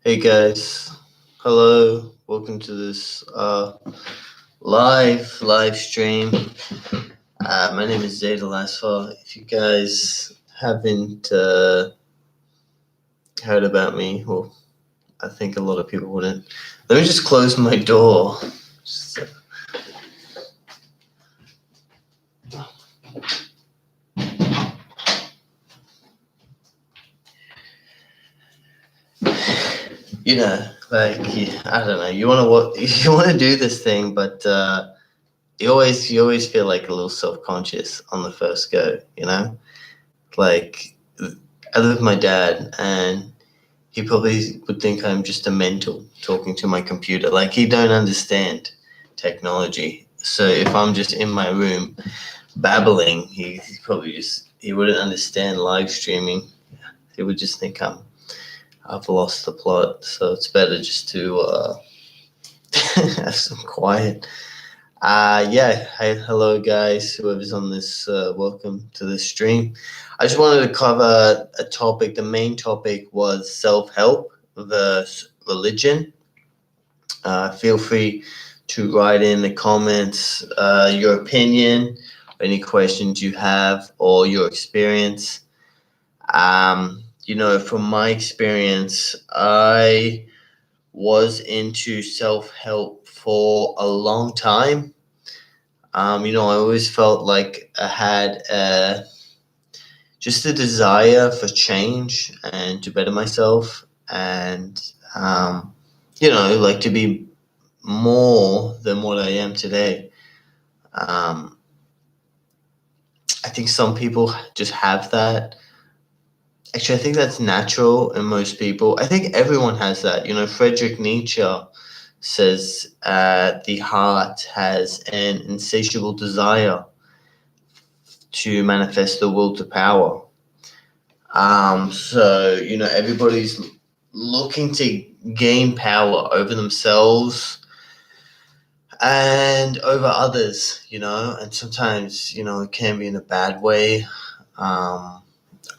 Hey guys, hello. Welcome to this live stream. My name is Zeta Lasfar. If you guys haven't heard about me, well, I think a lot of people wouldn't. Let me just close my door. I don't know. You want to do this thing, but you always feel like a little self-conscious on the first go. Like I live with my dad, and he probably would think I'm just a mental talking to my computer. Like he don't understand technology. So if I'm just in my room babbling, he wouldn't understand live streaming. He would just think I've lost the plot. So it's better just to have some quiet. Hello guys, whoever's on this, welcome to this stream. I just wanted to cover a topic. The main topic was self-help versus religion. Feel free to write in the comments your opinion, any questions you have, or your experience. From my experience, I was into self-help for a long time. I always felt like I had just a desire for change and to better myself, and like to be more than what I am today. I think some people just have that. Actually, I think that's natural in most people. I think everyone has that. Friedrich Nietzsche says the heart has an insatiable desire to manifest the will to power. Everybody's looking to gain power over themselves and over others, and sometimes, it can be in a bad way.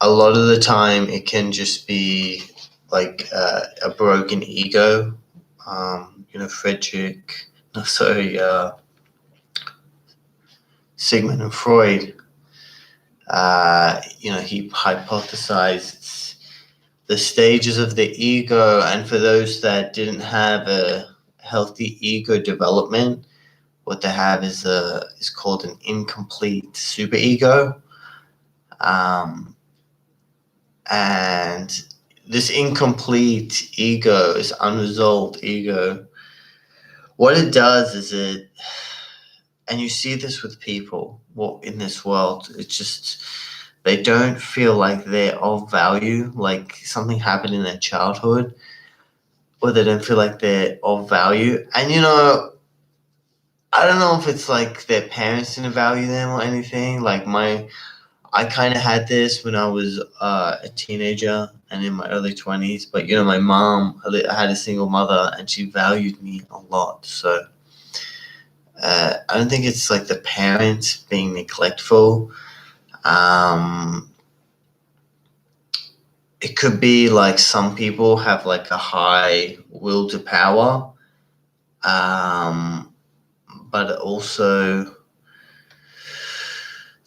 A lot of the time it can just be like a broken ego. Sigmund and Freud, he hypothesized the stages of the ego, and for those that didn't have a healthy ego development, what they have is called an incomplete superego. And this incomplete ego, this unresolved ego, what it does is and you see this with people in this world, it's just they don't feel like they're of value, like something happened in their childhood, or they don't feel like they're of value. And I don't know if it's like their parents didn't value them or anything. Like I kind of had this when I was a teenager and in my early 20s. But, my mom, I had a single mother, and she valued me a lot. So I don't think it's like the parents being neglectful. It could be like some people have like a high will to power, but also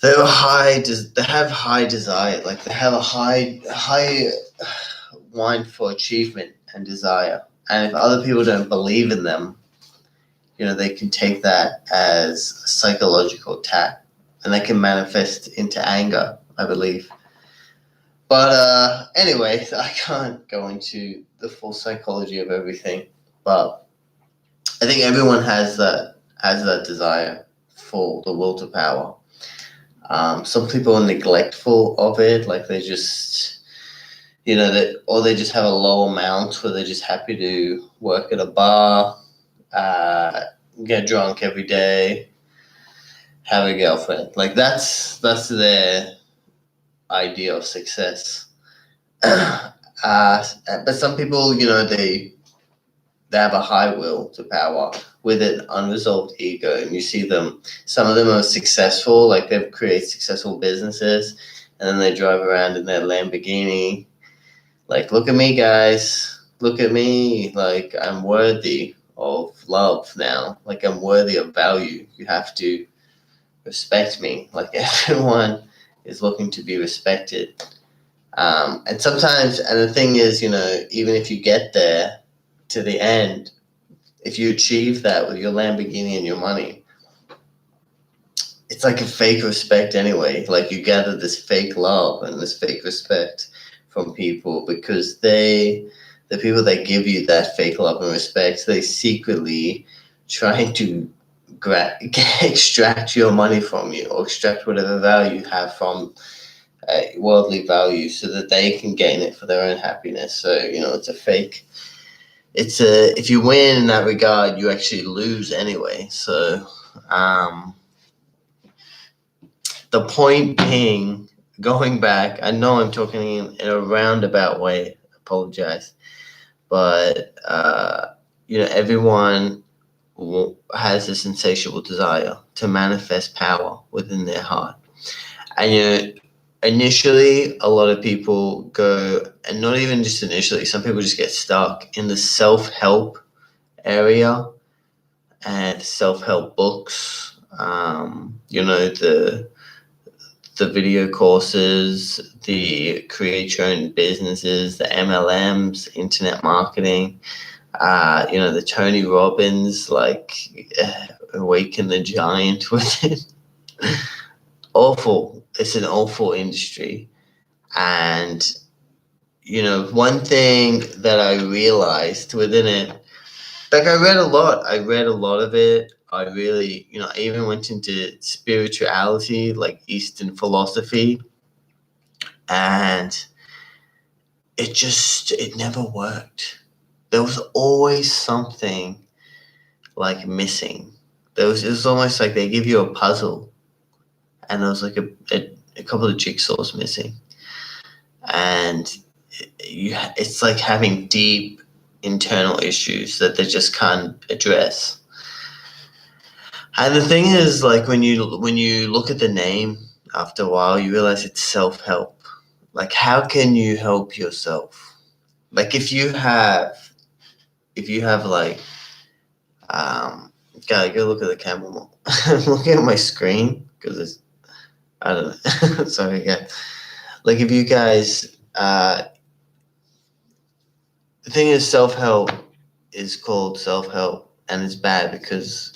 they have high desire. Like they have a high want for achievement and desire. And if other people don't believe in them, they can take that as a psychological attack, and that can manifest into anger, I believe. But anyway, I can't go into the full psychology of everything, but I think everyone has that desire for the will to power. Some people are neglectful of it, like they just, or they just have a low amount where they're just happy to work at a bar, get drunk every day, have a girlfriend. Like that's their idea of success. But some people, they have a high will to power with an unresolved ego, and you see them. Some of them are successful, like they've created successful businesses, and then they drive around in their Lamborghini, like, look at me, guys, look at me, like, I'm worthy of love now, like, I'm worthy of value, you have to respect me, like, everyone is looking to be respected. And sometimes, and the thing is, even if you get there to the end, if you achieve that with your Lamborghini and your money, it's like a fake respect anyway. Like, you gather this fake love and this fake respect from people because the people that give you that fake love and respect, they secretly trying to extract your money from you or extract whatever value you have from worldly value so that they can gain it for their own happiness. So, it's a fake. If you win in that regard, you actually lose anyway. So, the point being, going back, I know I'm talking in a roundabout way, apologize, but, everyone has this insatiable desire to manifest power within their heart. And, initially, a lot of people go, and not even just initially, some people just get stuck in the self-help area and self-help books, the video courses, the create your own businesses, the MLMs, internet marketing, the Tony Robbins, like, Awaken the Giant within. Awful. It's an awful industry. And, one thing that I realized within it, like, I read a lot of it. I really, I even went into spirituality, like Eastern philosophy, and it never worked. There was always something, like, missing. It was almost like they give you a puzzle, and there was like a couple of jigsaws missing, and it's like having deep internal issues that they just can't address. And the thing is, like, when you look at the name, after a while, you realize it's self-help. Like, how can you help yourself? Like, if you have like, go look at the camera more. I'm looking at my screen because it's, I don't know. Sorry, again. Like, if you guys, the thing is, self-help is called self-help, and it's bad because,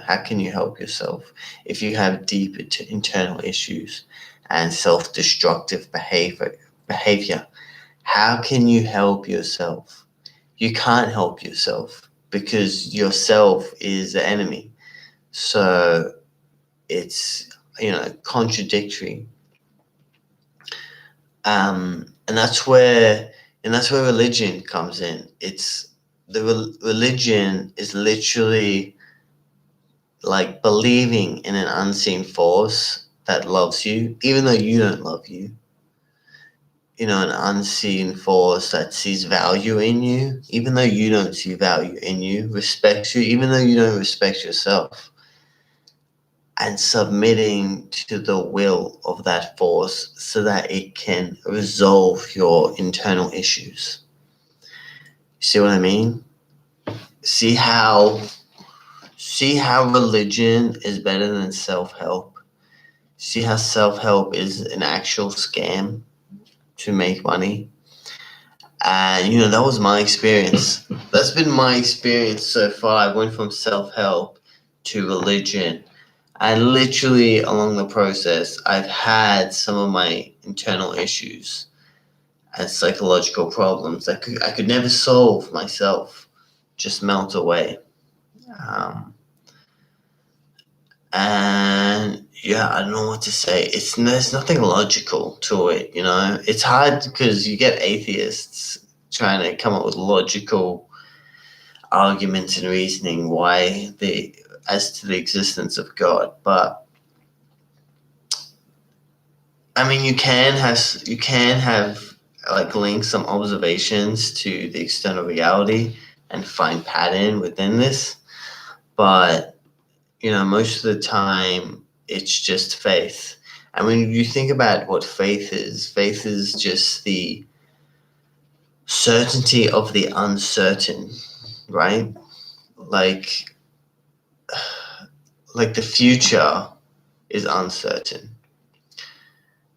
how can you help yourself if you have deep internal issues and self-destructive behavior? How can you help yourself? You can't help yourself because yourself is the enemy. So it's, contradictory. And that's where religion comes in. It's religion is literally like believing in an unseen force that loves you, even though you don't love you. An unseen force that sees value in you, even though you don't see value in you, respects you, even though you don't respect yourself, and submitting to the will of that force so that it can resolve your internal issues. See what I mean? See how religion is better than self-help? See how self-help is an actual scam to make money? And, that was my experience. That's been my experience so far. I went from self-help to religion. And literally along the process, I've had some of my internal issues and psychological problems that I could never solve myself just melt away. And yeah, I don't know what to say. There's nothing logical to it, It's hard because you get atheists trying to come up with logical arguments and reasoning as to the existence of God. But I mean, you can have like link some observations to the external reality and find pattern within this, but most of the time it's just faith. And when you think about what faith is just the certainty of the uncertain, right? Like the future is uncertain.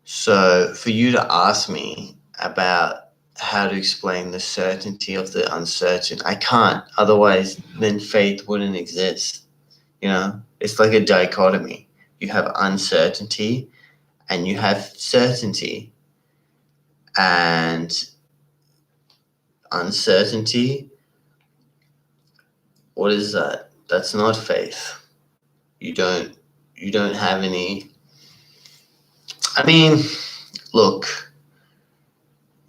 So for you to ask me about how to explain the certainty of the uncertain, I can't. Otherwise, then faith wouldn't exist. It's like a dichotomy. You have uncertainty and you have certainty. And uncertainty, what is that? That's not faith. You don't have any. I mean, look,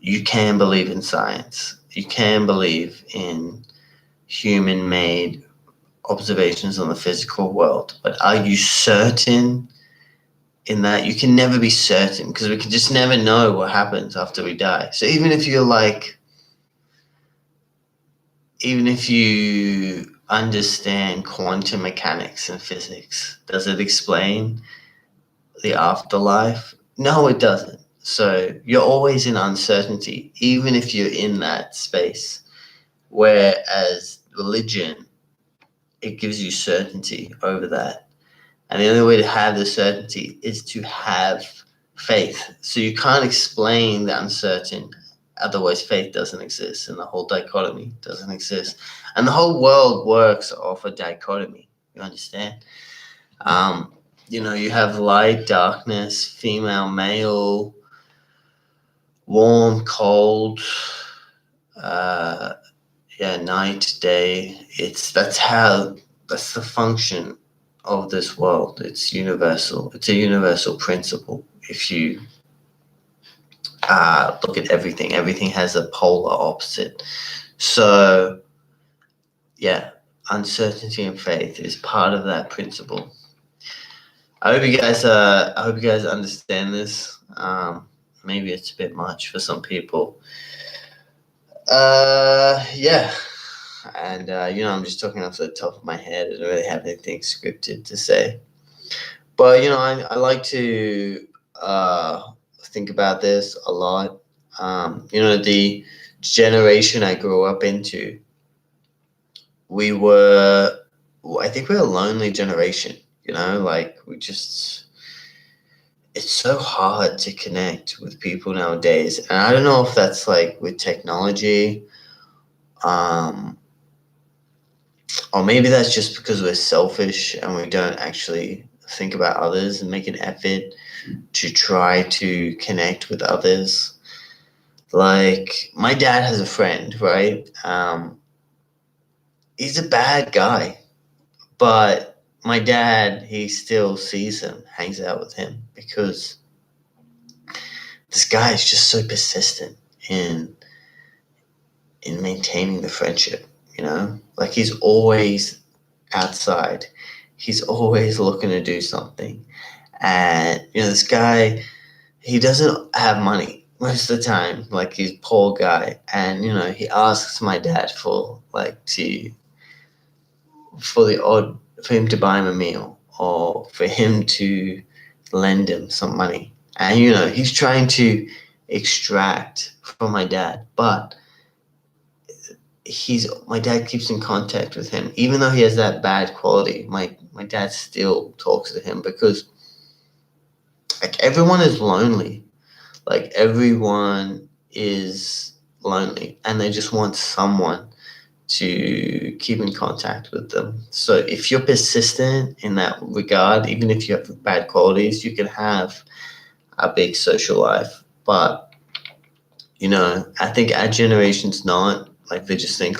you can believe in science. You can believe in human-made observations on the physical world, but are you certain in that? You can never be certain, because we can just never know what happens after we die. So even if you understand quantum mechanics and physics, does it explain the afterlife? No, it doesn't. So you're always in uncertainty, even if you're in that space. Whereas religion, it gives you certainty over that. And the only way to have the certainty is to have faith. So you can't explain the uncertain. Otherwise, faith doesn't exist, and the whole dichotomy doesn't exist. And the whole world works off a dichotomy. You understand? You have light, darkness, female, male, warm, cold, night, day. That's the function of this world. It's universal. It's a universal principle. If you look at everything has a polar opposite. So, uncertainty and faith is part of that principle. I hope you guys understand this. Maybe it's a bit much for some people. And I'm just talking off the top of my head. I don't really have anything scripted to say. But I like to think about this a lot. The generation I grew up into, I think we're a lonely generation. It's so hard to connect with people nowadays. And I don't know if that's with technology, or maybe that's just because we're selfish and we don't actually think about others and make an effort to try to connect with others. Like, my dad has a friend, right? He's a bad guy, but my dad, he still sees him, hangs out with him, because this guy is just so persistent in maintaining the friendship, he's always outside. He's always looking to do something. And, this guy, he doesn't have money most of the time. He's a poor guy. And, he asks my dad for him to buy him a meal, or for him to lend him some money. And, he's trying to extract from my dad. But my dad keeps in contact with him. Even though he has that bad quality, my dad still talks to him, because everyone is lonely. Everyone is lonely, and they just want someone to keep in contact with them. So if you're persistent in that regard, even if you have bad qualities, you can have a big social life. But I think our generation's not. They just think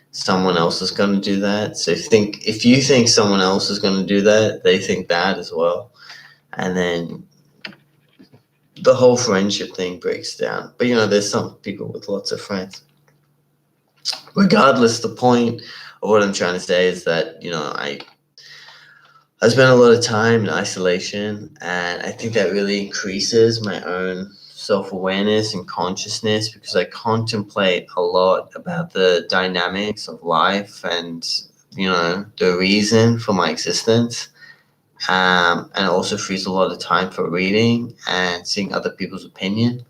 someone else is going to do that. So if you think someone else is going to do that, they think that as well. And then the whole friendship thing breaks down. But, there's some people with lots of friends. Regardless, the point of what I'm trying to say is that, I spend a lot of time in isolation, and I think that really increases my own self-awareness and consciousness, because I contemplate a lot about the dynamics of life and, the reason for my existence. And it also frees a lot of time for reading and seeing other people's opinion.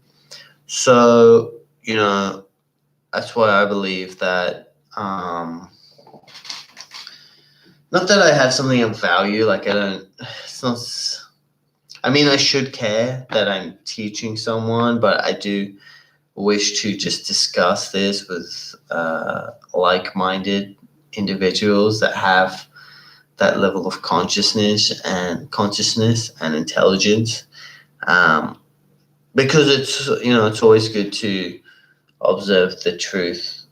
So, that's why I believe that, not that I have something of value, like it's not, I mean, I should care that I'm teaching someone, but I do wish to just discuss this with like-minded individuals that have that level of consciousness and intelligence, because it's always good to observe the truth,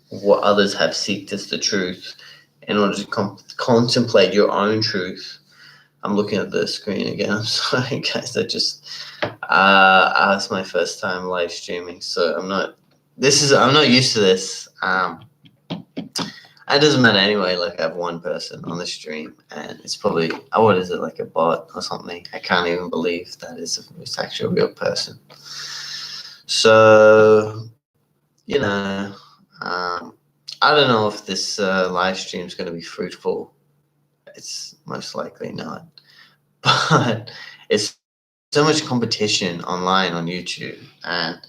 what others have seeked as the truth, in order to contemplate your own truth. I'm looking at the screen again. I'm sorry, guys. It's my first time live streaming, so I'm not used to this. It doesn't matter anyway. Like, I have one person on the stream, and it's probably, what is it, like a bot or something? I can't even believe that it's actually a real person. So, I don't know if this live stream is going to be fruitful. It's most likely not. But it's so much competition online on YouTube. And,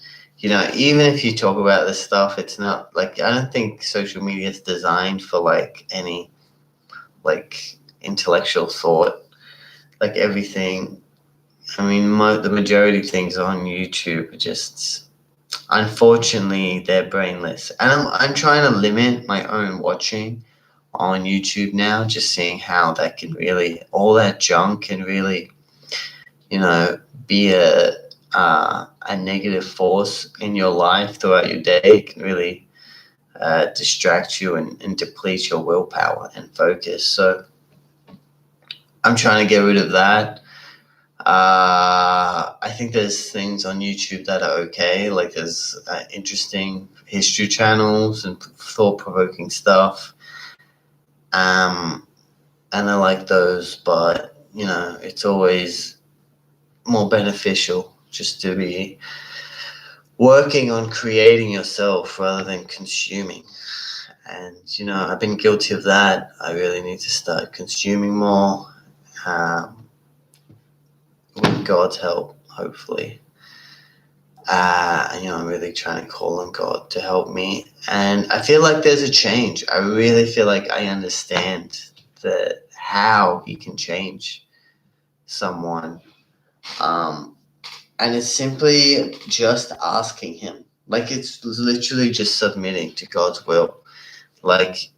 even if you talk about this stuff, it's not like, I don't think social media is designed for like any like intellectual thought. Like everything, I mean, the majority of things on YouTube are just, unfortunately, they're brainless. And I'm trying to limit my own watching on YouTube now, just seeing how that can really, all that junk can really, be a negative force in your life throughout your day. It can really distract you and deplete your willpower and focus. So I'm trying to get rid of that. I think there's things on YouTube that are okay. Like, there's interesting history channels and thought-provoking stuff. And I like those, but, it's always more beneficial just to be working on creating yourself rather than consuming. And, I've been guilty of that. I really need to start consuming more, with God's help, hopefully. I'm really trying to call on God to help me. And I feel like there's a change. I really feel like I understand how he can change someone. And it's simply just asking him. Like, it's literally just submitting to God's will. Like,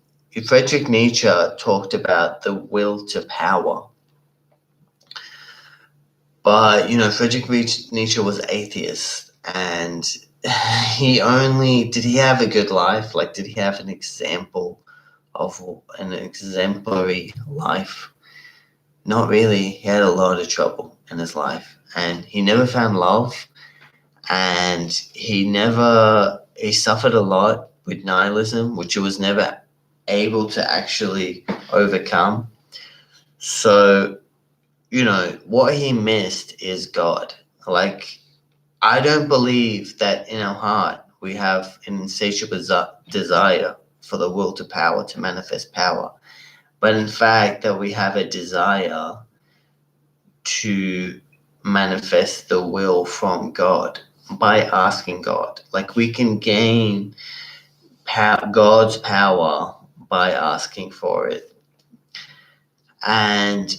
Friedrich Nietzsche talked about the will to power. But, Friedrich Nietzsche was atheist, and did he have a good life? Like, did he have an example of an exemplary life? Not really. He had a lot of trouble in his life, and he never found love, and he suffered a lot with nihilism, which he was never able to actually overcome. So, what he missed is God. Like, I don't believe that in our heart we have an insatiable desire for the will to power, to manifest power. But in fact, that we have a desire to manifest the will from God by asking God. Like, we can gain God's power by asking for it. And,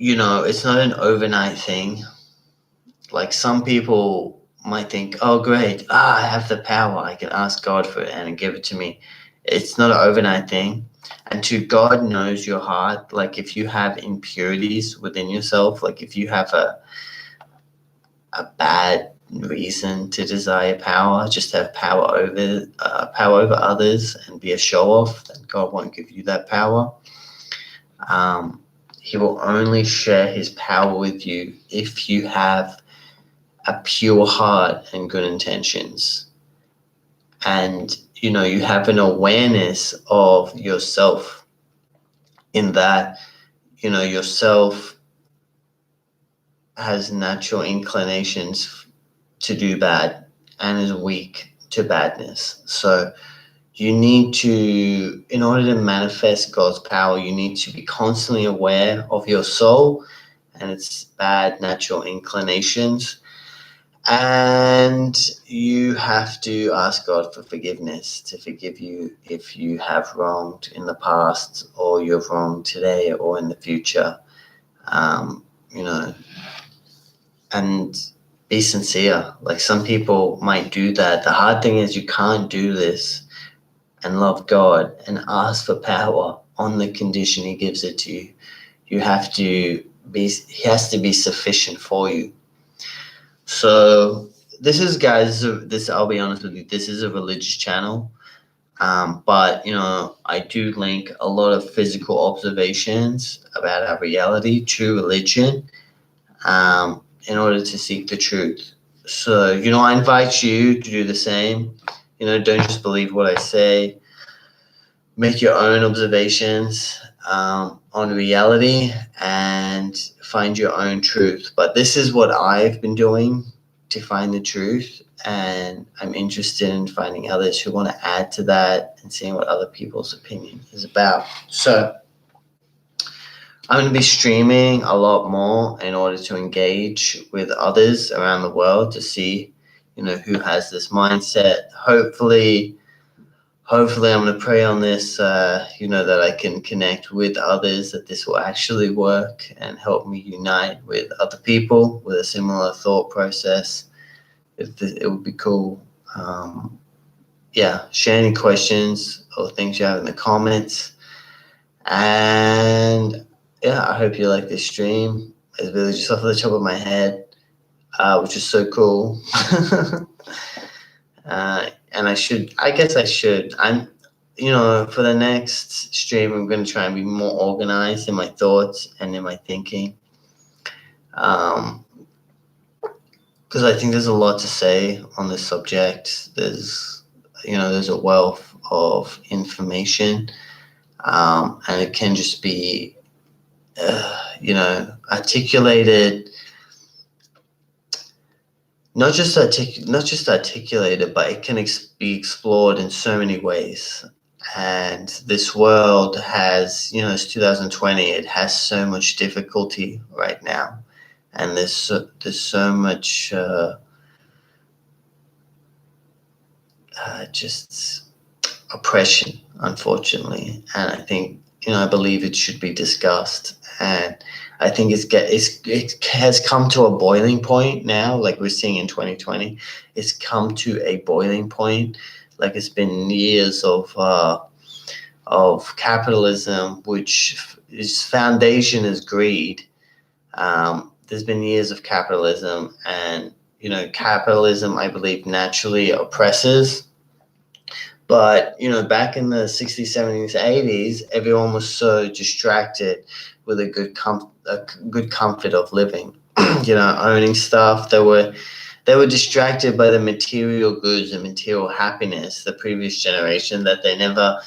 it's not an overnight thing. Like, some people might think, oh, great, I have the power. I can ask God for it and give it to me. It's not an overnight thing. And God knows your heart. Like, if you have impurities within yourself, like if you have a bad reason to desire power, just to have power over others and be a show-off, then God won't give you that power. He will only share his power with you if you have a pure heart and good intentions. And, you have an awareness of yourself, in that, yourself has natural inclinations to do bad and is weak to badness. So, you need to, in order to manifest God's power, you need to be constantly aware of your soul and its bad natural inclinations. And you have to ask God for forgiveness, to forgive you if you have wronged in the past, or you've wronged today or in the future. You know, and be sincere. Like, some people might do that. The hard thing is you can't do this and love God and ask for power on the condition He gives it to you. You have to be, He has to be sufficient for you. So this is, guys, this, I'll be honest with you, this is a religious channel. But, I do link a lot of physical observations about our reality to religion, in order to seek the truth. So, I invite you to do the same. Don't just believe what I say. Make your own observations on reality and find your own truth. But this is what I've been doing to find the truth, and I'm interested in finding others who want to add to that and seeing what other people's opinion is about. So I'm going to be streaming a lot more in order to engage with others around the world to see, who has this mindset. Hopefully I'm going to pray on this, that I can connect with others, that this will actually work and help me unite with other people with a similar thought process. It would be cool. Share any questions or things you have in the comments. And I hope you like this stream. It's really just off the top of my head, which is so cool. And I guess I should. For the next stream, I'm going to try and be more organized in my thoughts and in my thinking. Because I think there's a lot to say on this subject. There's a wealth of information, and it can just be, articulated. Not just articulated, but it can be explored in so many ways. And this world has, it's 2020. It has so much difficulty right now, and there's so much just oppression, unfortunately. And I think, I believe it should be discussed. And I think it has come to a boiling point now, like we're seeing in 2020. It's come to a boiling point. Like, it's been years of capitalism, which its foundation is greed. There's been years of capitalism, and capitalism, I believe, naturally oppresses. But back in the 60s, 70s, 80s, everyone was so distracted with a good comfort of living. Owning stuff. They were distracted by the material goods and material happiness, the previous generation, that they never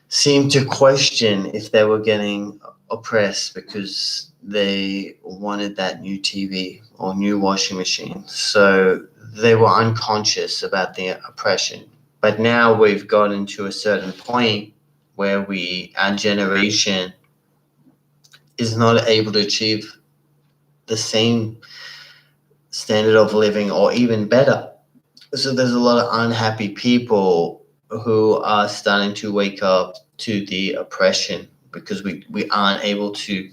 seemed to question if they were getting oppressed because they wanted that new TV or new washing machine. So they were unconscious about the oppression. But now we've gotten to a certain point where our generation is not able to achieve the same standard of living or even better. So there's a lot of unhappy people who are starting to wake up to the oppression because we aren't able to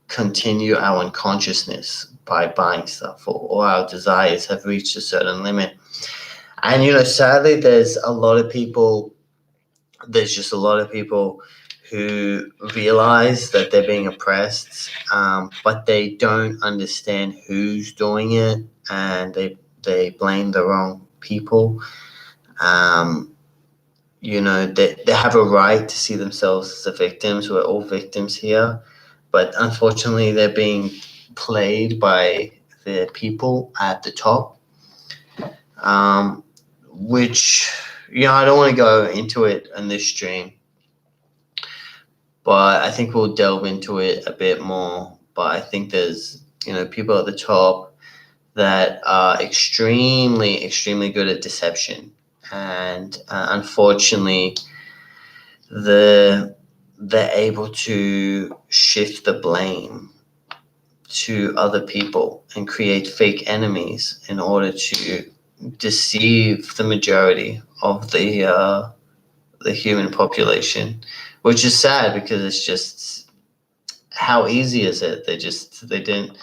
continue our unconsciousness by buying stuff, or our desires have reached a certain limit. And sadly, there's just a lot of people who realize that they're being oppressed, but they don't understand who's doing it, and they blame the wrong people. They have a right to see themselves as the victims. We're all victims here, but unfortunately, they're being played by the people at the top, which I don't want to go into it in this stream, but I think we'll delve into it a bit more. But I think there's people at the top that are extremely, extremely good at deception, and unfortunately, they're able to shift the blame to other people and create fake enemies in order to deceive the majority of the human population, which is sad because it's just how easy is it? They didn't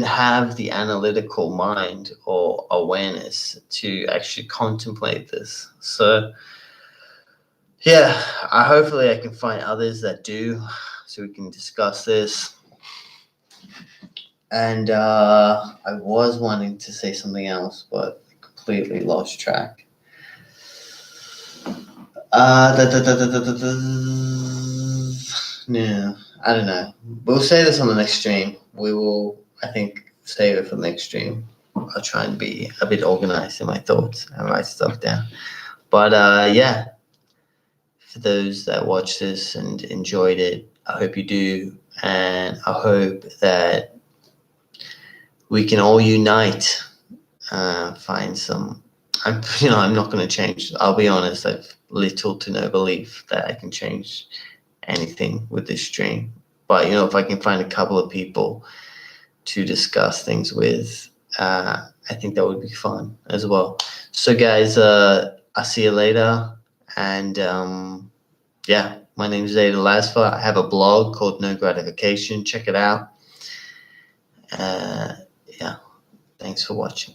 have the analytical mind or awareness to actually contemplate this. So yeah, hopefully I can find others that do, so we can discuss this. And I was wanting to say something else, but I completely lost track. No, I don't know. We'll say this on the next stream. We will, I think, save it for the next stream. I'll try and be a bit organized in my thoughts and write stuff down. But yeah, for those that watched this and enjoyed it, I hope you do. And I hope that we can all unite, find some. I'm not going to change. I'll be honest. I've little to no belief that I can change anything with this stream. But if I can find a couple of people to discuss things with, I think that would be fun as well. So, guys, I'll see you later. And yeah, my name is Zeta Lasfa. I have a blog called No Gratification. Check it out. Yeah. Thanks for watching.